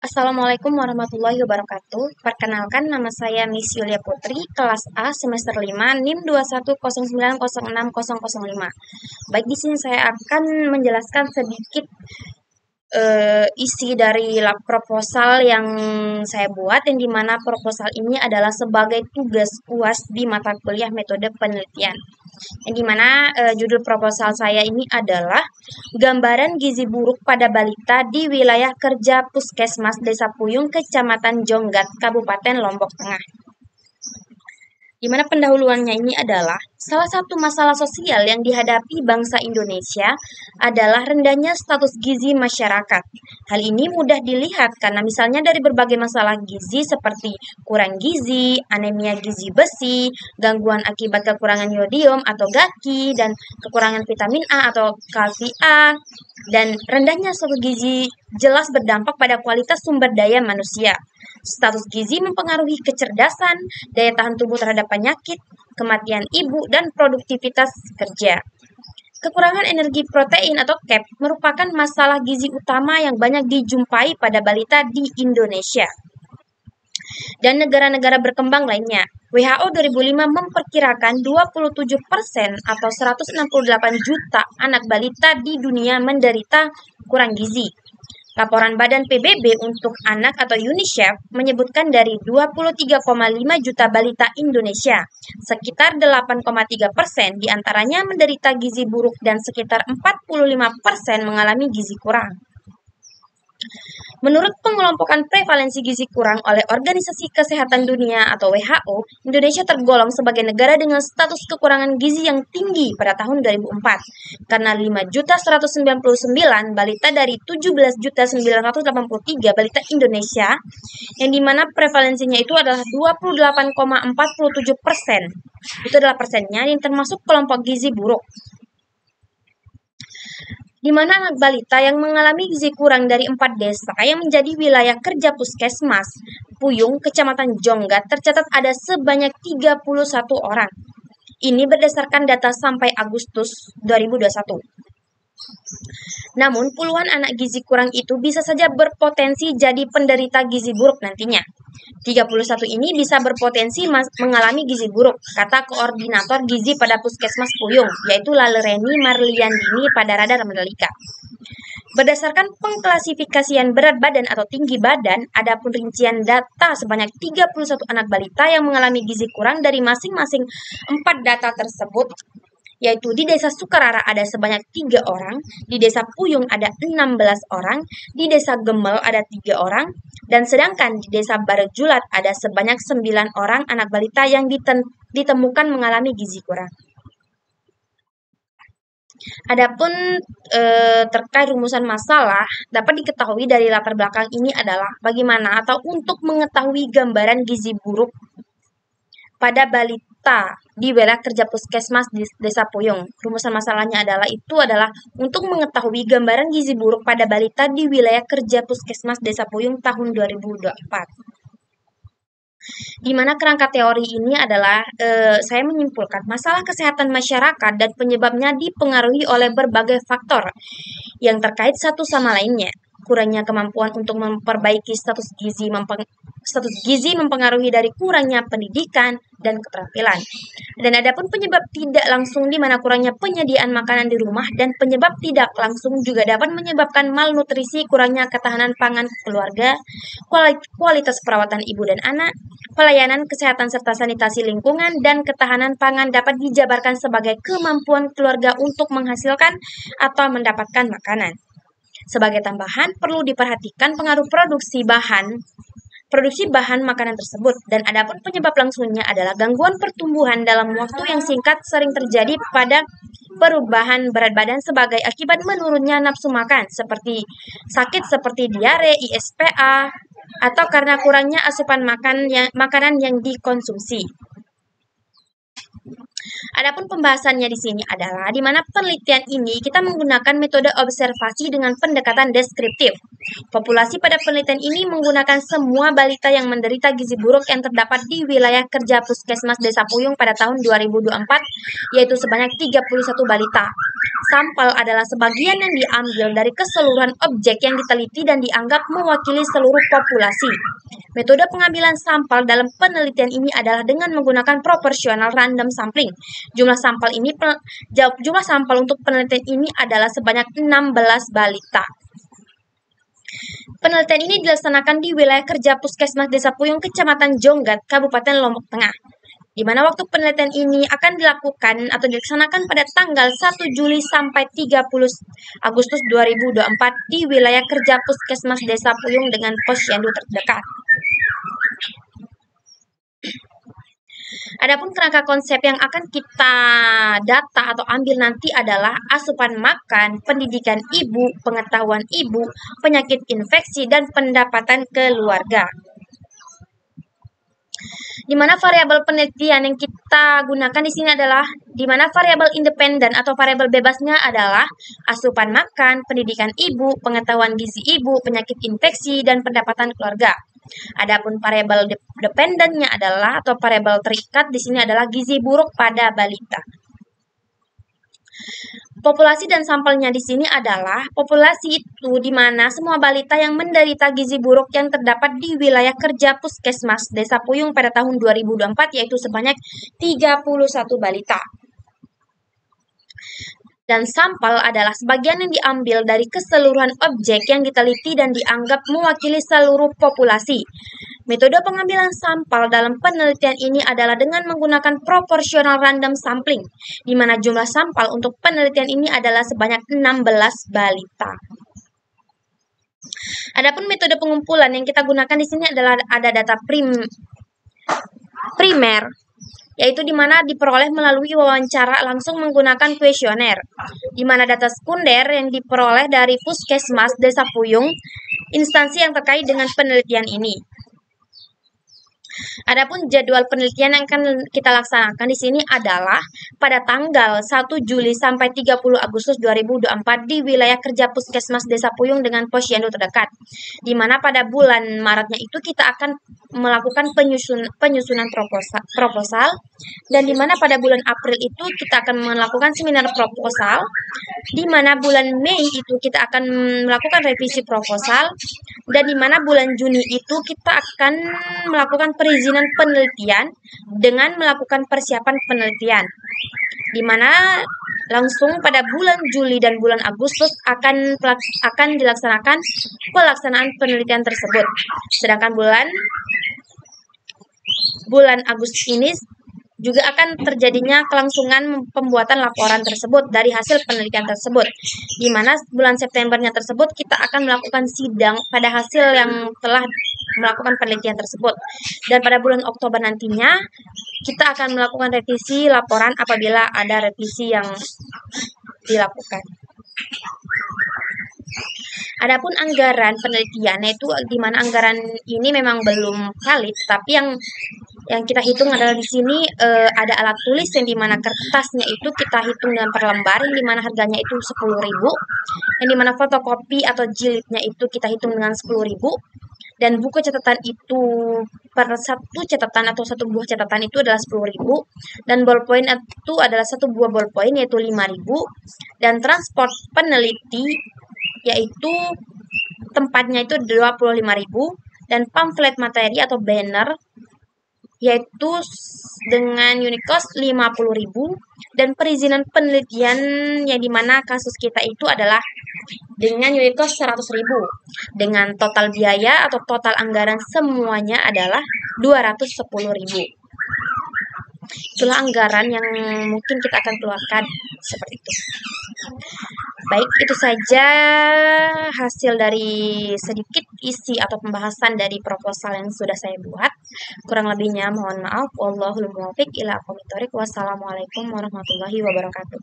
Assalamualaikum warahmatullahi wabarakatuh. Perkenalkan, nama saya Miss Yulia Putri, kelas A semester 5, NIM 2109060005. Baik, di sini saya akan menjelaskan sedikit isi dari lab proposal yang saya buat, yang dimana proposal ini adalah sebagai tugas UAS di mata kuliah metode penelitian. Yang dimana judul proposal saya ini adalah gambaran gizi buruk pada balita di wilayah kerja Puskesmas Desa Puyung, Kecamatan Jonggat, Kabupaten Lombok Tengah. Di mana pendahuluannya ini adalah salah satu masalah sosial yang dihadapi bangsa Indonesia adalah rendahnya status gizi masyarakat. Hal ini mudah dilihat karena misalnya dari berbagai masalah gizi seperti kurang gizi, anemia gizi besi, gangguan akibat kekurangan yodium atau GAKI, dan kekurangan vitamin A atau kalsi A, dan rendahnya status gizi jelas berdampak pada kualitas sumber daya manusia. Status gizi mempengaruhi kecerdasan, daya tahan tubuh terhadap penyakit, kematian ibu, dan produktivitas kerja. Kekurangan energi protein atau KEP merupakan masalah gizi utama yang banyak dijumpai pada balita di Indonesia dan negara-negara berkembang lainnya. WHO 2005 memperkirakan 27% atau 168 juta anak balita di dunia menderita kurang gizi. Laporan Badan PBB untuk Anak atau UNICEF menyebutkan dari 23,5 juta balita Indonesia, sekitar 8,3% diantaranya menderita gizi buruk dan sekitar 45% mengalami gizi kurang. Menurut pengelompokan prevalensi gizi kurang oleh Organisasi Kesehatan Dunia atau WHO, Indonesia tergolong sebagai negara dengan status kekurangan gizi yang tinggi pada tahun 2004, karena 5.199 balita dari 17.983 balita Indonesia, yang dimana prevalensinya itu adalah 28,47%. Itu adalah persennya yang termasuk kelompok gizi buruk, di mana anak balita yang mengalami gizi kurang dari 4 desa yang menjadi wilayah kerja Puskesmas Puyung, Kecamatan Jonggat, tercatat ada sebanyak 31 orang. Ini berdasarkan data sampai Agustus 2021. Namun, puluhan anak gizi kurang itu bisa saja berpotensi jadi penderita gizi buruk nantinya. 31 ini bisa berpotensi mengalami gizi buruk, kata Koordinator Gizi pada Puskesmas Puyung, yaitu Lalereni Marliandini Padarada Mandalika. Berdasarkan pengklasifikasian berat badan atau tinggi badan, ada pun rincian data sebanyak 31 anak balita yang mengalami gizi kurang dari masing-masing 4 data tersebut, yaitu di Desa Sukarara ada sebanyak 3 orang, di Desa Puyung ada 16 orang, di Desa Gemel ada 3 orang, dan sedangkan di Desa Barejulat ada sebanyak 9 orang anak balita yang ditemukan mengalami gizi kurang. Adapun terkait rumusan masalah, dapat diketahui dari latar belakang ini adalah bagaimana atau untuk mengetahui gambaran gizi buruk pada balita di wilayah kerja Puskesmas di Desa Puyung. Rumusan masalahnya adalah untuk mengetahui gambaran gizi buruk pada balita di wilayah kerja Puskesmas Desa Puyung tahun 2024. Di mana kerangka teori ini adalah saya menyimpulkan masalah kesehatan masyarakat dan penyebabnya dipengaruhi oleh berbagai faktor yang terkait satu sama lainnya. Kurangnya kemampuan untuk memperbaiki status gizi mempengaruhi dari kurangnya pendidikan dan keterampilan. Dan adapun penyebab tidak langsung di mana kurangnya penyediaan makanan di rumah, dan penyebab tidak langsung juga dapat menyebabkan malnutrisi, kurangnya ketahanan pangan keluarga, kualitas perawatan ibu dan anak, pelayanan kesehatan serta sanitasi lingkungan, dan ketahanan pangan dapat dijabarkan sebagai kemampuan keluarga untuk menghasilkan atau mendapatkan makanan. Sebagai tambahan, perlu diperhatikan pengaruh produksi bahan makanan tersebut, dan adapun penyebab langsungnya adalah gangguan pertumbuhan dalam waktu yang singkat sering terjadi pada perubahan berat badan sebagai akibat menurunnya nafsu makan, seperti sakit seperti diare, ISPA, atau karena kurangnya asupan makanan yang dikonsumsi. Adapun pembahasannya di sini adalah di mana penelitian ini kita menggunakan metode observasi dengan pendekatan deskriptif. Populasi pada penelitian ini menggunakan semua balita yang menderita gizi buruk yang terdapat di wilayah kerja Puskesmas Desa Puyung pada tahun 2024, yaitu sebanyak 31 balita. Sampel adalah sebagian yang diambil dari keseluruhan objek yang diteliti dan dianggap mewakili seluruh populasi. Metode pengambilan sampel dalam penelitian ini adalah dengan menggunakan proporsional random sampling. Jumlah sampel untuk penelitian ini adalah sebanyak 16 balita. Penelitian ini dilaksanakan di wilayah kerja Puskesmas Desa Puyung, Kecamatan Jonggat, Kabupaten Lombok Tengah, di mana waktu penelitian ini akan dilakukan atau dilaksanakan pada tanggal 1 Juli sampai 30 Agustus 2024 di wilayah kerja Puskesmas Desa Puyung dengan posyandu terdekat. Adapun kerangka konsep yang akan kita data atau ambil nanti adalah asupan makan, pendidikan ibu, pengetahuan ibu, penyakit infeksi, dan pendapatan keluarga. Di mana variabel penelitian yang kita gunakan di sini adalah di mana variabel independen atau variabel bebasnya adalah asupan makan, pendidikan ibu, pengetahuan gizi ibu, penyakit infeksi, dan pendapatan keluarga. Adapun variabel dependennya adalah atau variabel terikat di sini adalah gizi buruk pada balita. Populasi dan sampelnya di sini adalah populasi itu di mana semua balita yang menderita gizi buruk yang terdapat di wilayah kerja Puskesmas Desa Puyung pada tahun 2024, yaitu sebanyak 31 balita. Dan sampel adalah sebagian yang diambil dari keseluruhan objek yang diteliti dan dianggap mewakili seluruh populasi. Metode pengambilan sampel dalam penelitian ini adalah dengan menggunakan proporsional random sampling, di mana jumlah sampel untuk penelitian ini adalah sebanyak 16 balita. Adapun metode pengumpulan yang kita gunakan di sini adalah ada data primer, yaitu di mana diperoleh melalui wawancara langsung menggunakan kuesioner, di mana data sekunder yang diperoleh dari Puskesmas Desa Puyung, instansi yang terkait dengan penelitian ini. Adapun jadwal penelitian yang akan kita laksanakan di sini adalah pada tanggal 1 Juli sampai 30 Agustus 2024 di wilayah kerja Puskesmas Desa Puyung dengan posyandu terdekat. Di mana pada bulan Maretnya itu kita akan melakukan penyusunan proposal, dan di mana pada bulan April itu kita akan melakukan seminar proposal, di mana bulan Mei itu kita akan melakukan revisi proposal, dan di mana bulan Juni itu kita akan melakukan perizinan penelitian dengan melakukan persiapan penelitian, di mana langsung pada bulan Juli dan bulan Agustus akan dilaksanakan pelaksanaan penelitian tersebut. Sedangkan bulan Agustus ini juga akan terjadinya kelangsungan pembuatan laporan tersebut dari hasil penelitian tersebut, di mana bulan Septembernya tersebut kita akan melakukan sidang pada hasil yang telah melakukan penelitian tersebut, dan pada bulan Oktober nantinya kita akan melakukan revisi laporan apabila ada revisi yang dilakukan. Adapun anggaran penelitian, yaitu di mana anggaran ini memang belum valid, tapi yang kita hitung adalah di sini ada alat tulis yang dimana kertasnya itu kita hitung dengan per lembar, yang dimana harganya itu 10.000, yang dimana fotokopi atau jilidnya itu kita hitung dengan 10.000, dan buku catatan itu per satu catatan atau satu buah catatan itu adalah 10.000, dan ballpoint itu adalah satu buah ballpoint yaitu 5.000, dan transport peneliti yaitu tempatnya itu 25.000, dan pamflet materi atau banner yaitu dengan unit cost 50.000, dan perizinan penelitian yang dimana kasus kita itu adalah dengan unit cost 100.000, dengan total biaya atau total anggaran semuanya adalah 210.000. Itulah anggaran yang mungkin kita akan keluarkan seperti itu. Baik, itu saja hasil dari sedikit isi atau pembahasan dari proposal yang sudah saya buat. Kurang lebihnya mohon maaf. Wallahul muwaffiq ila aqwamit thoriq. Wassalamualaikum warahmatullahi wabarakatuh.